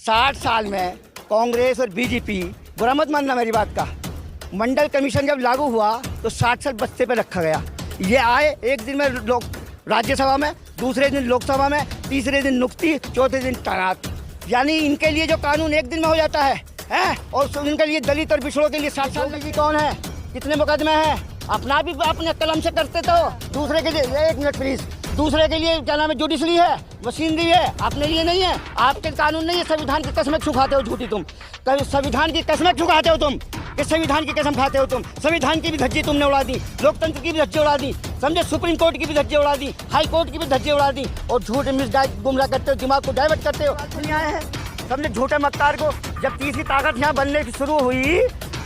60 साल में कांग्रेस और बीजेपी, बुरा मत मानना मेरी बात का, मंडल कमीशन जब लागू हुआ तो 60 साल बस्ते पे रखा गया। ये आए एक दिन में लोग राज्यसभा में, दूसरे दिन लोकसभा में, तीसरे दिन नुक्ती, चौथे दिन तैनात। यानी इनके लिए जो कानून एक दिन में हो जाता है और इनके लिए दलित और पिछड़ों के लिए 60 साल में। कौन है, कितने मुकदमे हैं, अपना भी अपने कलम से करते तो दूसरे के लिए, एक मिनट प्लीज, दूसरे के लिए क्या नाम है, जुडिशरी है, मशीनरी है, अपने लिए नहीं है। आपके कानून नहीं है, संविधान की कसम क्यों खाते हो झूठी तुम, संविधान की कसम क्यों खाते हो तुम, कि संविधान की कसम खाते हो तुम। संविधान की भी धज्जी तुमने उड़ा दी, लोकतंत्र की भी धज्जी उड़ा दी, समझे, सुप्रीम कोर्ट की भी धज्जी उड़ा दी, हाई कोर्ट की भी धज्जी उड़ा दी, और झूठ मिसगाइड गुमराह करते हो, दिमाग को डाइवर्ट करते हो। आए हैं समझे झूठे मक्कार को। जब तीसरी ताकत यहाँ बनने की शुरू हुई,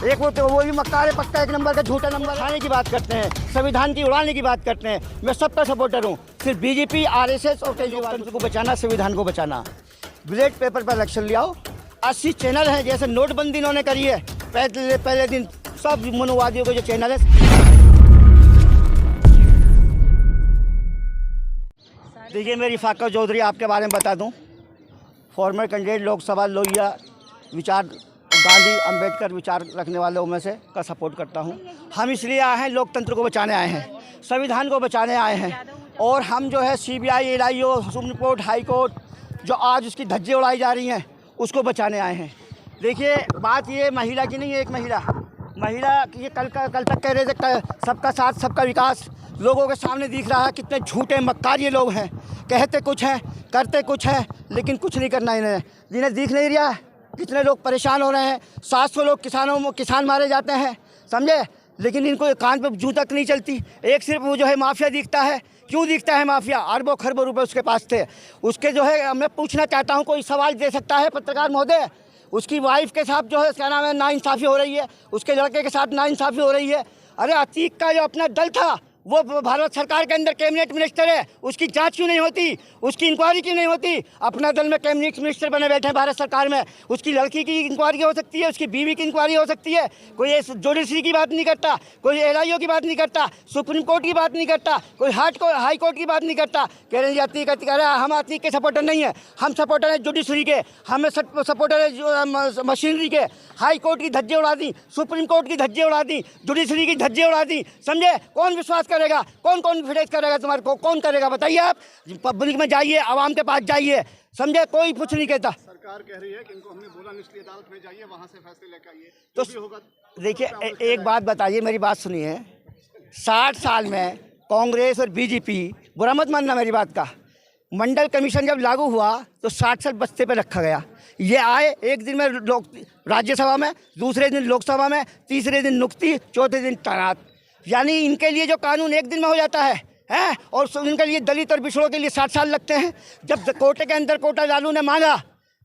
एक वो भी मक्कार है पक्का, एक नंबर का झूठा नंबर खाने की बात करते हैं, संविधान की उड़ाने की बात करते हैं। मैं सबका सपोर्टर हूँ, सिर्फ बीजेपी, आरएसएस और केजरीवाल को बचाना, संविधान को बचाना। ब्लेड पेपर पर इलेक्शन ले आओ। 80 चैनल हैं, जैसे नोटबंदी इन्होंने करी है, पहले दिन सब मनोवादियों के जो चैनल है। देखिए मेरी फाका चौधरी आपके बारे में बता दूं, फॉर्मर कैंडिडेट लोकसभा लोहिया विचार, गांधी अंबेडकर विचार रखने वालों में से का सपोर्ट करता हूं। हम इसलिए आए हैं, लोकतंत्र को बचाने आए हैं, संविधान को बचाने आए हैं, और हम जो है CBI, LIO, Supreme Court, High Court जो आज उसकी धज्जे उड़ाई जा रही हैं उसको बचाने आए हैं। देखिए बात ये महिला की नहीं है, एक महिला ये कल तक कह रहे थे सबका साथ सबका विकास, लोगों के सामने दिख रहा है कितने झूठे मक्कार ये लोग हैं, कहते कुछ हैं करते कुछ हैं, लेकिन कुछ नहीं करना इन्हें, जिन्हें दिख नहीं रहा है। कितने लोग परेशान हो रहे हैं, 700 लोग किसान मारे जाते हैं, समझे, लेकिन इनको कान पे जूं तक नहीं चलती। एक सिर्फ वो जो है माफिया दिखता है। क्यों दिखता है माफिया, अरबों खरबों रुपए उसके पास थे। उसके जो है मैं पूछना चाहता हूँ, कोई सवाल दे सकता है पत्रकार महोदय, उसकी वाइफ के साथ जो है क्या नाम है नाइंसाफ़ी हो रही है, उसके लड़के के साथ नाइंसाफ़ी हो रही है। अरे अतीक का जो अपना दल था वो भारत सरकार के अंदर कैबिनेट मिनिस्टर है, उसकी जांच क्यों नहीं होती, उसकी इंक्वायरी क्यों नहीं होती। अपना दल में कैबिनेट मिनिस्टर बने बैठे हैं भारत सरकार में, उसकी लड़की की इंक्वायरी हो सकती है, उसकी बीवी की इंक्वायरी हो सकती है। कोई जुडिशरी की बात नहीं करता, कोई एलआईओ की बात नहीं करता, सुप्रीम कोर्ट की बात नहीं करता, कोई हाई कोर्ट की बात नहीं करता। कह रहे हैं अतीक हम अतीक के सपोर्टर नहीं है, हम सपोर्टर हैं जुडिशरी के, हमें सपोर्टर है मशीनरी के। हाई कोर्ट की धज्जे उड़ा दी, सुप्रीम कोर्ट की धज्जे उड़ा दी, जुडिशरी की धज्जे उड़ा दी, समझे। कौन विश्वास करेगा, कौन कॉन्फिडेंस करेगा तुम्हारे को, कौन करेगा बताइए। आप पब्लिक में जाइए, आवाम के पास जाइए, समझे, कोई कुछ नहीं कहता। सरकार कह रही है कि इनको हमने बोला निचली अदालत में जाइए, वहां से फैसले लेकर आइए, तो भी होगा। देखिए एक बात बताइए, मेरी बात सुनिए, 60 साल में कांग्रेस और बीजेपी, बुरा मत मानना मेरी बात का, मंडल कमीशन जब लागू हुआ तो 60 साल बस्ते पे रखा गया। ये आए एक दिन में राज्यसभा में, दूसरे दिन लोकसभा में, तीसरे दिन नुक्ती, चौथे दिन तैनात। यानी इनके लिए जो कानून एक दिन में हो जाता है और इनके लिए दलित और पिछड़ों के लिए 60 साल लगते हैं। जब कोटे के अंदर कोटा लालू ने मांगा,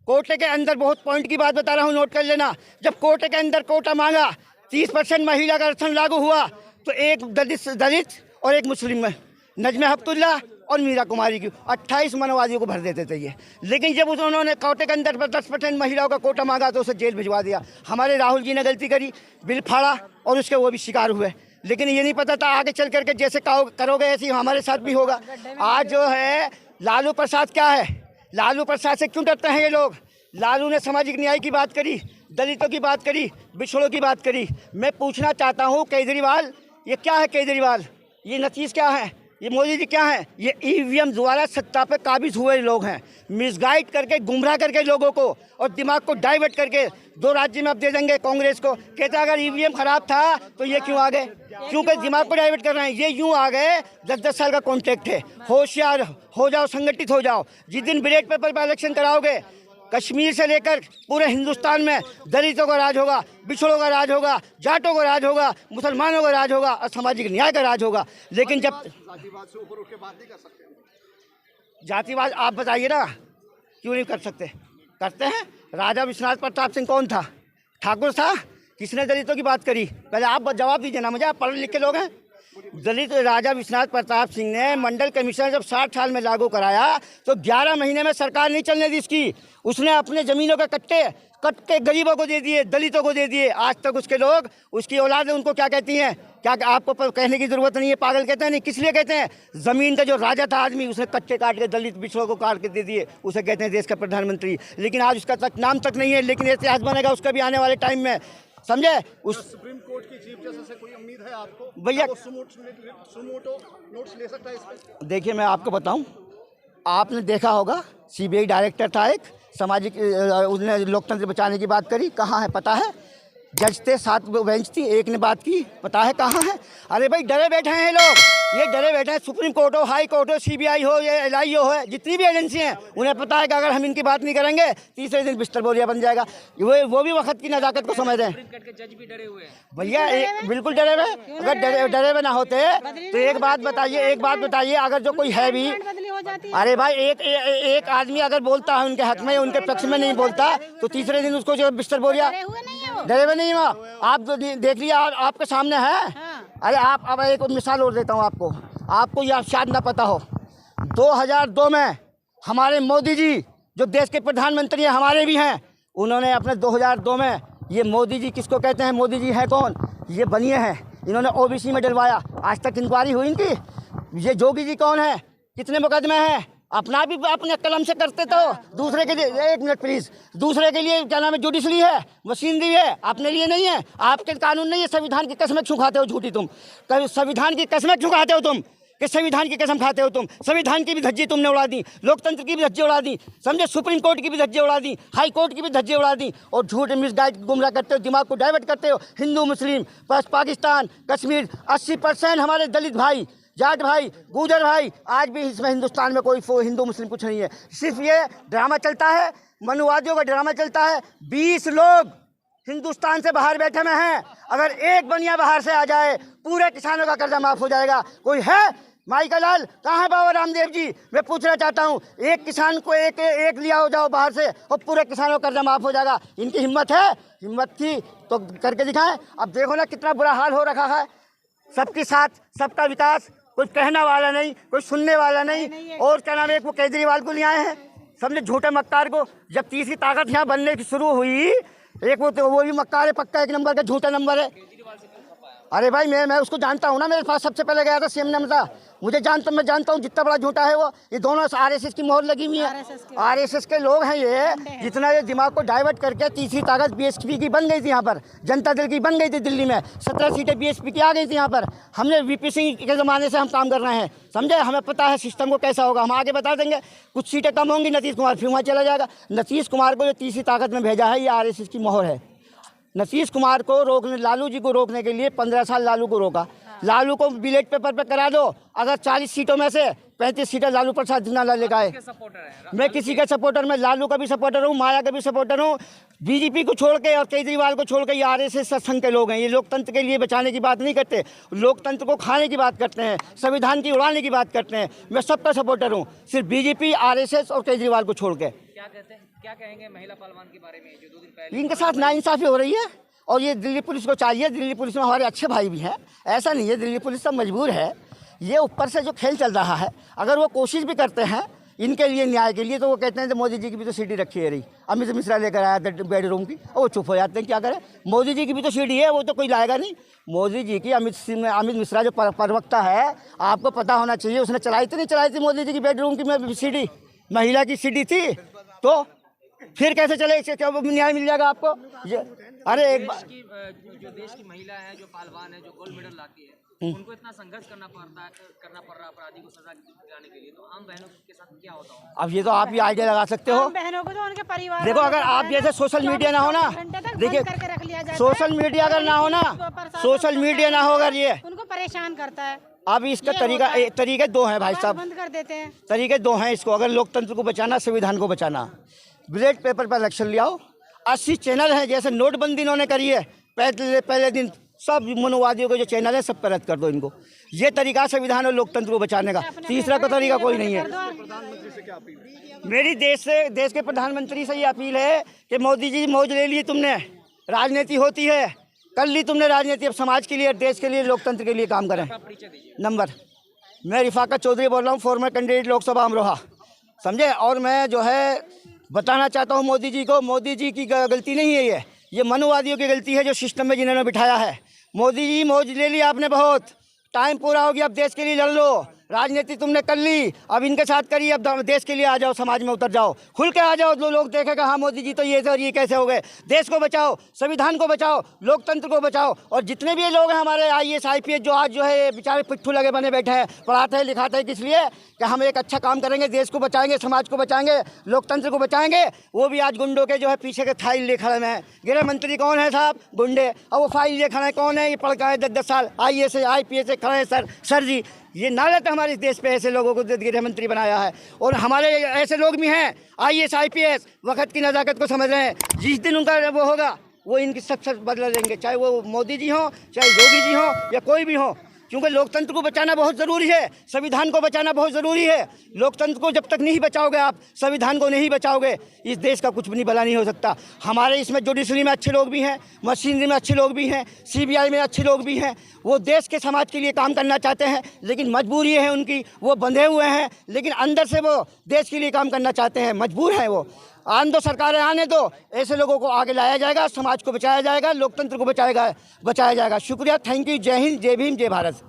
कोटे के अंदर, बहुत पॉइंट की बात बता रहा हूँ, नोट कर लेना, जब कोटे के अंदर कोटा मांगा, 30% महिला का आरक्षण लागू हुआ, तो एक दलित और एक मुस्लिम में नजमे हफ्तुल्ला और मीरा कुमारी की 28 मनोवादियों को भर देते थे ये। लेकिन जब उन्होंने कोटे के अंदर 10% महिलाओं का कोटा मांगा तो उसे जेल भिजवा दिया। हमारे राहुल जी ने गलती करी, बिल फाड़ा और उसके वो भी शिकार हुए, लेकिन ये नहीं पता था आगे चल करके जैसे करोगे ऐसे ही हमारे साथ भी होगा। आज जो है लालू प्रसाद क्या है, लालू प्रसाद से क्यों डरते हैं ये लोग। लालू ने सामाजिक न्याय की बात करी, दलितों की बात करी, पिछड़ों की बात करी। मैं पूछना चाहता हूँ केजरीवाल, ये क्या है केजरीवाल, ये नीतीश क्या है, ये मोदी जी क्या है, ये ईवीएम द्वारा सत्ता पे काबिज हुए लोग हैं, मिसगाइड करके, गुमराह करके लोगों को और दिमाग को डाइवर्ट करके 2 राज्य में अब दे देंगे कांग्रेस को। कहता अगर ईवीएम खराब था तो ये क्यों आ गए, क्योंकि दिमाग को डाइवर्ट कर रहे हैं। ये यूँ आ गए, 10-10 साल का कॉन्ट्रैक्ट है। होशियार हो जाओ, संगठित हो जाओ। जिस दिन बैलेट पेपर पर इलेक्शन कराओगे, कश्मीर से लेकर पूरे हिंदुस्तान में दलितों का राज होगा, पिछड़ों का राज होगा, जाटों का राज होगा, मुसलमानों का राज होगा और सामाजिक न्याय का राज होगा। लेकिन जब जातिवाद से ऊपर उठ के बात नहीं कर सकते, जातिवाद आप बताइए ना, क्यों नहीं कर सकते, करते हैं। राजा विश्वनाथ प्रताप सिंह कौन था, ठाकुर था, किसने दलितों की बात करी, पहले आप जवाब दीजिए ना मुझे, आप पढ़े लिखे लोग हैं। दलित राजा विश्वनाथ प्रताप सिंह ने मंडल कमीशन जब 60 साल में लागू कराया तो 11 महीने में सरकार नहीं चलने दी इसकी। उसने अपने ज़मीनों के कट्टे गरीबों को दे दिए, दलितों को दे दिए। आज तक उसके लोग, उसकी औलाद उनको क्या कहती हैं, क्या आपको कहने की ज़रूरत नहीं है, पागल कहते हैं। नहीं, किस लिए कहते हैं? ज़मीन का जो राजा था आदमी, उसने कट्टे काट के दलित बिछड़ों को काट के दे दिए, उसे कहते हैं देश का प्रधानमंत्री। लेकिन आज उसका तक नाम तक नहीं है, लेकिन इतिहास बनेगा उसका भी आने वाले टाइम में, समझे। उस सुप्रीम कोर्ट की चीफ जस्टिस से कोई उम्मीद है आपको? भैया, वो सुमोटो नोट्स ले सकता है इस पे? देखिए मैं आपको बताऊं, आपने देखा होगा सीबीआई डायरेक्टर था एक, सामाजिक, उसने लोकतंत्र बचाने की बात करी, कहाँ है पता है? जज थे, 7 बेंच थी, एक ने बात की, पता है कहाँ है? अरे भाई डरे बैठे हैं ये लोग, ये डरे बैठे हैं। सुप्रीम कोर्ट हो, हाई कोर्ट हो, सीबीआई हो, ये LIO है, जितनी भी एजेंसी हैं, उन्हें पता है कि अगर हम इनकी बात नहीं करेंगे तीसरे दिन बिस्तर बोरिया बन जाएगा। वो भी वक्त की नज़ाकत को समझ रहे हैं। जज भी डरे हुए हैं भैया, बिल्कुल डरे हुए। अगर डरे हुए ना होते तो एक बात बताइए, अगर जो कोई है भी, अरे भाई एक आदमी अगर बोलता है उनके हक में, उनके पक्ष में नहीं बोलता, तो तीसरे दिन उसको जो बिस्तर बोरिया, डरे हुए नहीं हुआ। आप तो देख लिया, आपके सामने है। अरे आप, अब एक मिसाल और देता हूँ आपको ये शायद ना पता हो। 2002 में हमारे मोदी जी, जो देश के प्रधानमंत्री हैं, हमारे भी हैं, उन्होंने अपने 2002 में, ये मोदी जी किसको कहते हैं, मोदी जी हैं कौन? ये बनिए हैं, इन्होंने OBC में डलवाया। आज तक इंक्वायरी हुई इनकी। ये जोगी जी कौन है, कितने मुकदमे हैं? अपना भी अपने कलम से करते तो दूसरे के लिए, एक मिनट प्लीज़, दूसरे के लिए क्या नाम है, जुडिशरी है, मशीनरी है, अपने लिए नहीं है। आपके कानून नहीं है, संविधान की कसमें क्यों खाते हो झूठी तुम? संविधान की कसमें क्यों खाते हो तुम? कि संविधान की कसम खाते हो तुम? संविधान की भी धज्जी तुमने उड़ा दी, लोकतंत्र की भी धज्जी उड़ा दी, समझे, सुप्रीम कोर्ट की भी धज्जी उड़ा दी, हाई कोर्ट की भी धज्जी उड़ा दी, और झूठ मिसगाइड गुमराह करते हो, दिमाग को डाइवर्ट करते हो। हिंदू मुस्लिम, पाकिस्तान, कश्मीर, 80% हमारे दलित भाई, जाट भाई, गुजर भाई, आज भी इसमें हिंदुस्तान में कोई हिंदू मुस्लिम कुछ नहीं है। सिर्फ ये ड्रामा चलता है, मनुवादियों का ड्रामा चलता है। 20 लोग हिंदुस्तान से बाहर बैठे में हैं, अगर एक बनिया बाहर से आ जाए पूरे किसानों का कर्जा माफ़ हो जाएगा। कोई है? माइका लाल कहाँ है? बाबा रामदेव जी, मैं पूछना चाहता हूँ, एक किसान को एक लिया हो जाओ बाहर से और पूरे किसानों का कर्जा माफ़ हो जाएगा। इनकी हिम्मत है? हिम्मत थी तो करके दिखाएं। अब देखो ना कितना बुरा हाल हो रखा है। सबके साथ सबका विकास, कोई कहने वाला नहीं, कोई सुनने वाला नहीं। और क्या नाम है, एक वो केजरीवाल को ले आए हैं, सबने झूठे मक्कार को। जब तीसरी ताकत यहाँ बनने की शुरू हुई, एक वो भी मक्कार है, पक्का 1 नंबर का झूठा नंबर है। अरे भाई मैं उसको जानता हूँ ना, मेरे पास सबसे पहले गया था CM नमता, मैं जानता हूँ जितना बड़ा झूठा है वो। ये दोनों RSS की मोहर लगी हुई है, RSS के लोग हैं ये। जितना ये दिमाग को डाइवर्ट करके तीसरी ताकत BSP की बन गई थी यहाँ पर, जनता दल की बन गई थी दिल्ली में, 17 सीटें BSP की आ गई थी यहाँ पर। हमने VP सिंह के ज़माने से हम काम कर रहे हैं, समझे, हमें पता है सिस्टम को कैसा होगा, हम आगे बता देंगे। कुछ सीटें कम होंगी, नीतीश कुमार फिर वहाँ चला जाएगा। नीतीश कुमार को जो तीसरी ताकत में भेजा है, ये RSS की मोहर है। नीतीश कुमार को रोकने, लालू जी को रोकने के लिए 15 साल लालू को रोका। लालू को बैलेट पेपर पे करा दो, अगर 40 सीटों में से 35 सीटें लालू प्रसाद जिन्ना लेकर आए। मैं किसी के सपोर्टर, मैं लालू का भी सपोर्टर हूँ, माया का भी सपोर्टर हूँ। BJP को छोड़ के और केजरीवाल को छोड़ के ये RSS सत्संग के लोग हैं। ये लोकतंत्र के लिए बचाने की बात नहीं करते, लोकतंत्र को खाने की बात करते हैं, संविधान की उड़ाने की बात करते हैं। मैं सबका सपोर्टर हूँ, सिर्फ BJP, RSS और केजरीवाल को छोड़ के। क्या कहेंगे महिला पहलवान के बारे में, जो 2 दिन पहले इनके साथ नाइंसाफ़ी हो रही है? और ये दिल्ली पुलिस को चाहिए, दिल्ली पुलिस में हमारे अच्छे भाई भी हैं, ऐसा नहीं है दिल्ली पुलिस सब मजबूर है। ये ऊपर से जो खेल चल रहा है, अगर वो कोशिश भी करते हैं इनके लिए न्याय के लिए, तो वो कहते हैं कि मोदी जी की भी तो सीडी रखी है रही, अमित मिश्रा लेकर आया था बेडरूम की, और वो चुप हो जाते हैं। क्या करें, मोदी जी की भी तो सीडी है, वो तो कोई लाएगा नहीं। मोदी जी की अमित मिश्रा जो प्रवक्ता है, आपको पता होना चाहिए, उसने चलाई थी मोदी जी की बेडरूम की सीडी, महिला की सीडी थी, तो फिर कैसे चले, क्या न्याय मिल जाएगा आपको? अरे एक बार जो देश की महिला है, जो पहलवान है, जो गोल्ड मेडल लाती है, उनको इतना संघर्ष करना पड़ रहा अपराधी को सजा दिलाने के लिए, तो आम बहनों के साथ क्या होता है? अब ये तो आप भी आइडिया लगा सकते हो। बहनों को तो उनके परिवार, देखो अगर आप जैसे सोशल मीडिया ना हो ना, देखिए सोशल मीडिया अगर ना हो ना, सोशल मीडिया ना हो अगर, ये उनको परेशान करता है। अब इसका तरीके 2 हैं भाई साहब, बंद कर देते हैं। तरीके 2 हैं इसको, अगर लोकतंत्र को बचाना, संविधान को बचाना। बैलेट पेपर पर इलेक्शन ले आओ। 80 चैनल हैं, जैसे नोटबंदी इन्होंने करी है, पहले दिन सब मनुवादियों के जो चैनल है सब पर रद्द कर दो इनको। ये तरीका संविधान और लोकतंत्र को बचाने का, तीसरा का तरीका कोई नहीं है। मेरी देश के प्रधानमंत्री से ये अपील है कि मोदी जी मौज ले लिए तुमने, राजनीति होती है, कर ली तुमने राजनीति, अब समाज के लिए, देश के लिए, लोकतंत्र के लिए काम करें। अपना परिचय दीजिए। नंबर, मैं रिफाकत चौधरी बोल रहा हूँ, फॉर्मर कैंडिडेट लोकसभा अमरोहा, समझे। और मैं जो है बताना चाहता हूँ मोदी जी को, मोदी जी की गलती नहीं है ये मनुवादियों की गलती है जो सिस्टम में जिन्होंने बिठाया है। मोदी जी मौज ले ली आपने, बहुत टाइम पूरा हो गया, अब देश के लिए लड़ लो। राजनीति तुमने कर ली, अब इनके साथ करिए, अब देश के लिए आ जाओ, समाज में उतर जाओ, खुल के आ जाओ। जो लोग देखेगा हाँ मोदी जी तो ये थे और ये कैसे हो गए। देश को बचाओ, संविधान को बचाओ, लोकतंत्र को बचाओ। और जितने भी ये लोग हैं हमारे IAS IPS जो आज जो है बेचारे पिट्ठू लगे बने बैठे हैं, पढ़ाते हैं लिखाते हैं किस लिए कि हम एक अच्छा काम करेंगे, देश को बचाएंगे, समाज को बचाएंगे, लोकतंत्र को बचाएंगे, वो भी आज गुंडों के जो है पीछे के फाइल ले खड़े हैं। गृह मंत्री कौन है साहब? गुंडे। और वो फाइल ले खड़े कौन है? ये पढ़ का है 10-10 साल IAS IPS से खड़े हैं। सर जी ये नालत हमारे इस देश पे ऐसे लोगों को गृह मंत्री बनाया है। और हमारे ऐसे लोग भी हैं IAS IPS वक्त की नज़ाकत को समझ रहे हैं, जिस दिन उनका वो होगा वो इनकी सब बदला लेंगे, चाहे वो मोदी जी हों, चाहे योगी जी हों या कोई भी हो। क्योंकि लोकतंत्र को बचाना बहुत ज़रूरी है, संविधान को बचाना बहुत ज़रूरी है। लोकतंत्र को जब तक नहीं बचाओगे आप, संविधान को नहीं बचाओगे, इस देश का कुछ भी भला नहीं हो सकता। हमारे इसमें जुडिशरी में अच्छे लोग भी हैं, मशीनरी में अच्छे लोग भी हैं, CBI में अच्छे लोग भी हैं। वो देश के समाज के लिए काम करना चाहते हैं, लेकिन मजबूरी है उनकी, वो बंधे हुए हैं, लेकिन अंदर से वो देश के लिए काम करना चाहते हैं, मजबूर हैं वो। आने दो, सरकारें आने दो, ऐसे लोगों को आगे लाया जाएगा, समाज को बचाया जाएगा, लोकतंत्र को बचाया जाएगा। शुक्रिया, थैंक यू, जय हिंद, जय भीम, जय भारत।